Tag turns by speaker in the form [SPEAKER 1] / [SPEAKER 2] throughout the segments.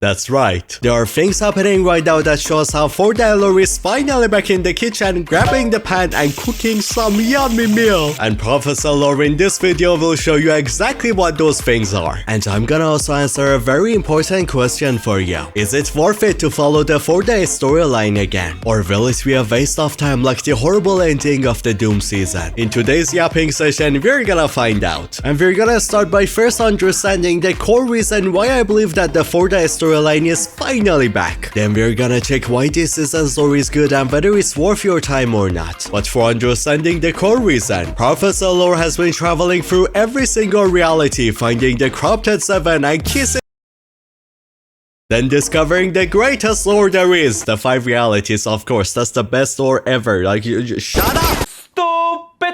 [SPEAKER 1] That's right. There are things happening right now that shows how Fortnite lore is finally back in the kitchen, grabbing the pan and cooking some yummy meal. And Professor Lore in this video will show you exactly what those things are. And I'm gonna also answer a very important question for you. Is it worth it to follow the Fortnite storyline again? Or will it be a waste of time like the horrible ending of the Doom season? In today's yapping session, we're gonna find out. And we're gonna start by first understanding the core reason why I believe that the Fortnite storyline is finally back. Then we're gonna check why this season's story is good and whether it's worth your time or not. But for understanding the core reason, Professor Lore has been traveling through every single reality, finding the corrupted 7 and kissing, then discovering the greatest lore there is, the 5 realities. Of course, that's the best lore ever. Like, shut up!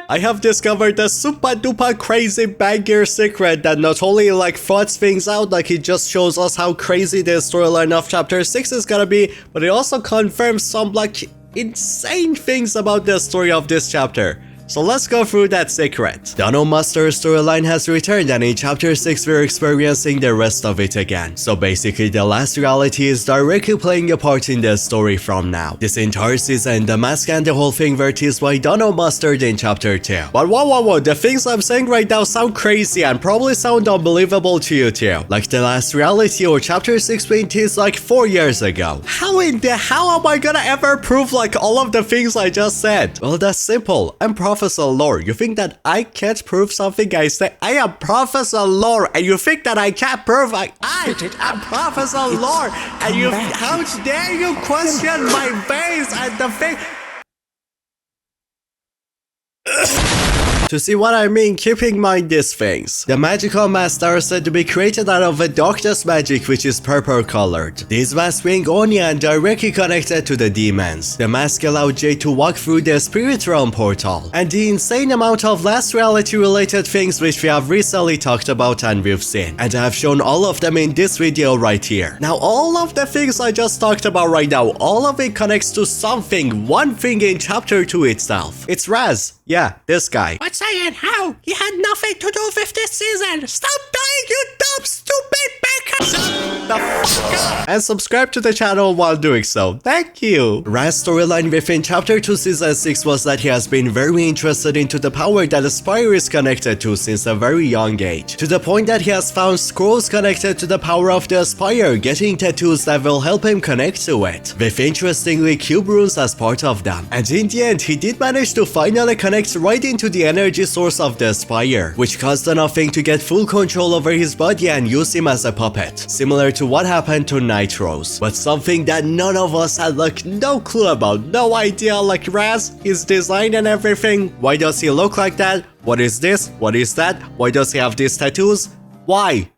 [SPEAKER 1] I have discovered the super duper crazy banger secret that not only like thoughts things out, like it just shows us how crazy the storyline of chapter 6 is gonna be, but it also confirms some like insane things about the story of this chapter. So let's go through that secret. The Unknown Master's storyline has returned, and in chapter 6 we're experiencing the rest of it again. So basically the last reality is directly playing a part in the story from now. This entire season, the mask and the whole thing were teased by the Unknown Master in chapter 2. But whoa, the things I'm saying right now sound crazy and probably sound unbelievable to you too. Like the last reality or chapter 6 being teased like 4 years ago. How in the hell am I gonna ever prove like all of the things I just said? Well, that's simple. I'm Professor Lore. You think that I can't prove something I say? I am Professor Lore, and you think that I can't prove I am Professor Lore, and you how dare you question my base and the thing? To see what I mean, keep in mind these things. The magical masks are said to be created out of a darkness magic which is purple colored. These masks being only and directly connected to the demons. The mask allowed Jay to walk through the spirit realm portal. And the insane amount of last reality related things which we have recently talked about and we've seen. And I have shown all of them in this video right here. Now all of the things I just talked about right now, all of it connects to something, one thing in chapter 2 itself. It's Raz. Yeah, this guy.
[SPEAKER 2] What's Scyan? How? He had nothing to do with this season! Stop dying, you dumb, stupid bacon!
[SPEAKER 1] Shut the fuck up! And subscribe to the channel while doing so. Thank you! Raz's storyline within chapter 2 season 6 was that he has been very interested into the power that the Spire is connected to since a very young age. To the point that he has found scrolls connected to the power of the Spire, getting tattoos that will help him connect to it. With interestingly cube runes as part of them. And in the end, he did manage to finally connect right into the energy source of the Spire, which caused the Nothing to get full control over his body and use him as a puppet, similar to what happened to Nitro's. But something that none of us had like no clue about, no idea, like Raz, his design and everything. Why does he look like that? What is this? What is that? Why does he have these tattoos? Why?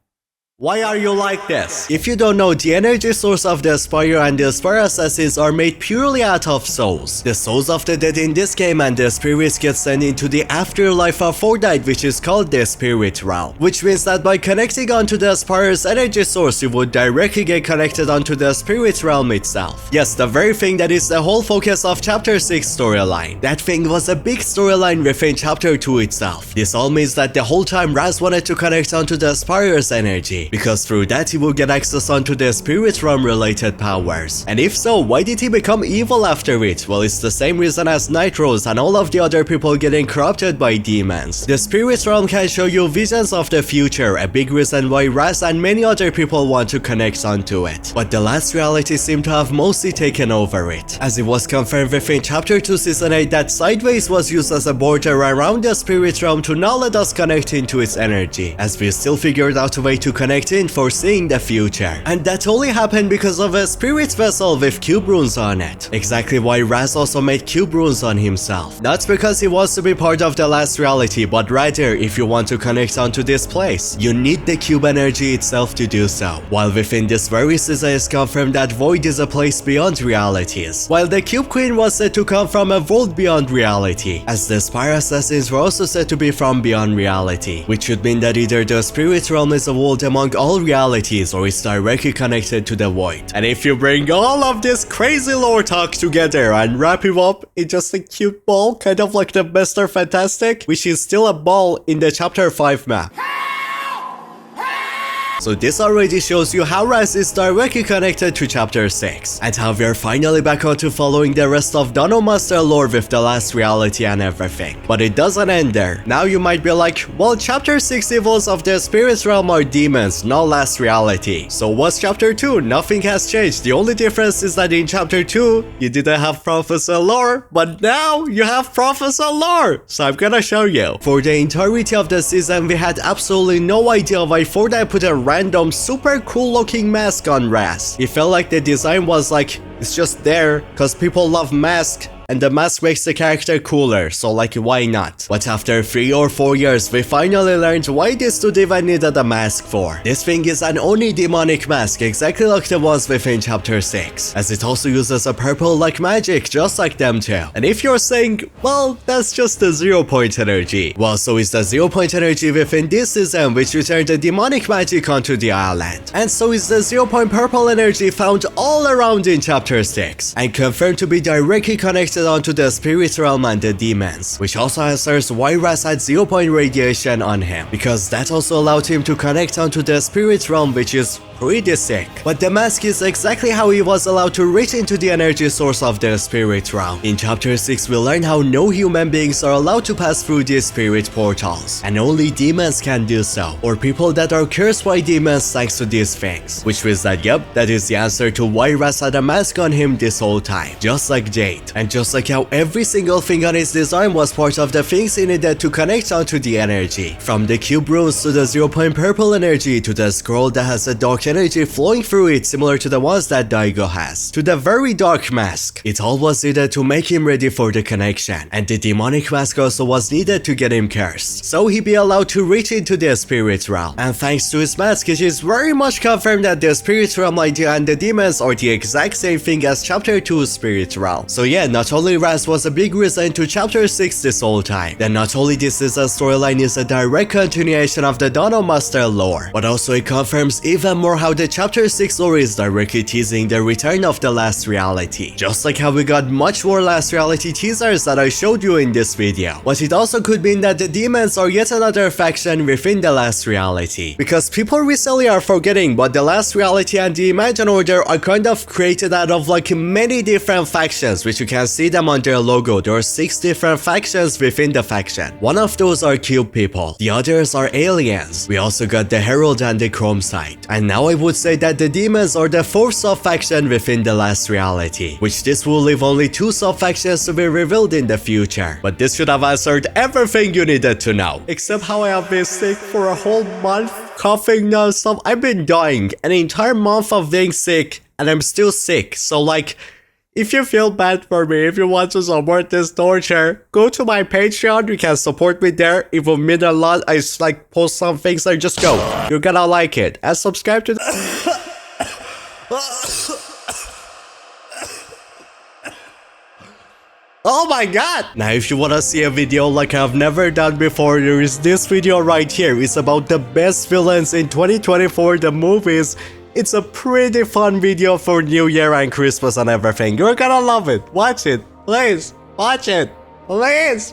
[SPEAKER 1] Why are you like this? If you don't know, the energy source of the Spire and the Spire Assassins are made purely out of souls. The souls of the dead in this game, and the spirits get sent into the afterlife of Fortnite, which is called the Spirit Realm. Which means that by connecting onto the Spire's energy source, you would directly get connected onto the Spirit Realm itself. Yes, the very thing that is the whole focus of chapter 6 storyline. That thing was a big storyline within chapter 2 itself. This all means that the whole time Raz wanted to connect onto the Spire's energy, because through that he will get access onto the spirit realm related powers. And if so, why did he become evil after it? Well, it's the same reason as Nitro's and all of the other people getting corrupted by demons. The spirit realm can show you visions of the future, a big reason why Raz and many other people want to connect onto it. But the last reality seemed to have mostly taken over it, as it was confirmed within chapter 2 season 8 that Sideways was used as a border around the spirit realm to not let us connect into its energy, as we still figured out a way to connect in for seeing the future. And that only happened because of a spirit vessel with cube runes on it. Exactly why Raz also made cube runes on himself. Not because he wants to be part of the last reality, but rather if you want to connect onto this place, you need the cube energy itself to do so. While within this very season is confirmed that Void is a place beyond realities, while the Cube Queen was said to come from a world beyond reality, as the Spire Assassins were also said to be from beyond reality, which should mean that either the spirit realm is a world among all realities or is directly connected to the Void. And if you bring all of this crazy lore talk together and wrap it up in just a cute ball, kind of like the Mr. Fantastic, which is still a ball in the chapter 5 map. So this already shows you how Raz is directly connected to Chapter 6, and how we're finally back onto following the rest of Dungeon Master lore with the last reality and everything. But it doesn't end there. Now you might be like, well, Chapter 6 evils of the spirit realm are demons, no last reality. So what's Chapter 2? Nothing has changed. The only difference is that in Chapter 2, you didn't have Professor Lore, but now you have Professor Lore. So I'm gonna show you. For the entirety of the season, we had absolutely no idea why Fortnite put a random super cool looking mask on Raz. It felt like the design was like, it's just there because people love masks. And the mask makes the character cooler, so like why not? But after 3 or 4 years, we finally learned why this dude even needed a mask for. This thing is an Oni demonic mask, exactly like the ones within Chapter 6, as it also uses a purple like magic, just like them too. And if you're saying, well, that's just the 0 point energy. Well, so is the 0 point energy within this season, which returned the demonic magic onto the island. And so is the 0 point purple energy found all around in Chapter 6, and confirmed to be directly connected onto the spirit realm and the demons, which also answers why Raz had 0 point radiation on him, because that also allowed him to connect onto the spirit realm, which is pretty sick. But the mask is exactly how he was allowed to reach into the energy source of the spirit realm. In Chapter 6, we learn how no human beings are allowed to pass through these spirit portals, and only demons can do so, or people that are cursed by demons thanks to these things. Which means that, yep, that is the answer to why Raz had a mask on him this whole time, just like Jade, and just like how every single thing on his design was part of the things he needed to connect onto the energy. From the cube runes to the 0 point purple energy to the scroll that has a dark energy flowing through it similar to the ones that Daigo has, to the very dark mask. It all was needed to make him ready for the connection, and the demonic mask also was needed to get him cursed, so he be allowed to reach into the spirit realm. And thanks to his mask, it is very much confirmed that the spirit realm idea and the demons are the exact same thing as Chapter 2's spirit realm. So yeah, not only Raz was a big reason to Chapter 6 this whole time, then not only this is a storyline is a direct continuation of the Dungeon Master lore, but also it confirms even more how the Chapter 6 lore is directly teasing the return of the last reality. Just like how we got much more last reality teasers that I showed you in this video. But it also could mean that the demons are yet another faction within the last reality. Because people recently are forgetting, but the last reality and the Imagine Order are kind of created out of like many different factions, which you can see them on their logo. There are 6 different factions within the faction. One of those are cube people, the others are aliens. We also got the Herald and the Chrome side. And now I would say that the demons are the 4th sub-faction within the last reality, which this will leave only 2 sub-factions to be revealed in the future. But this should have answered everything you needed to know. Except how I have been sick for a whole month, coughing non-stop. I've been dying an entire month of being sick, and I'm still sick. So like, if you feel bad for me, if you want to support this torture, go to my Patreon. You can support me there. It will mean a lot. I just like post some things. Like just go. You're gonna like it. And subscribe to Oh my god! Now if you wanna see a video like I've never done before, there is this video right here. It's about the best villains in 2024, the movies. It's a pretty fun video for New Year and Christmas and everything. You're gonna love it. Watch it. Please. Watch it. Please.